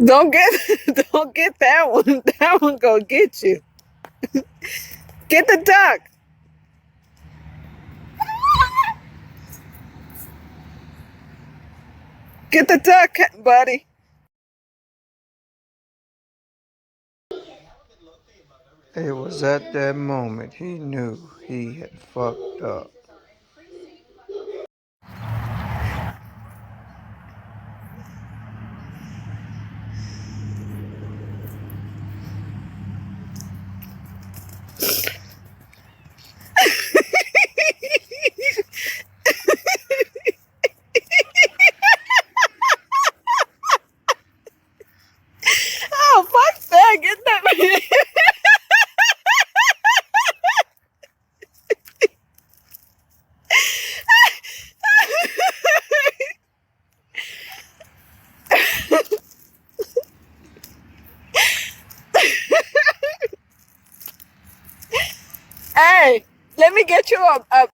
Don't get don't get that one. That one gonna get you. Get the duck. Get the duck, buddy. It was at that moment he knew he had fucked up. Oh, fuck that. Get that. Hey, let me get you a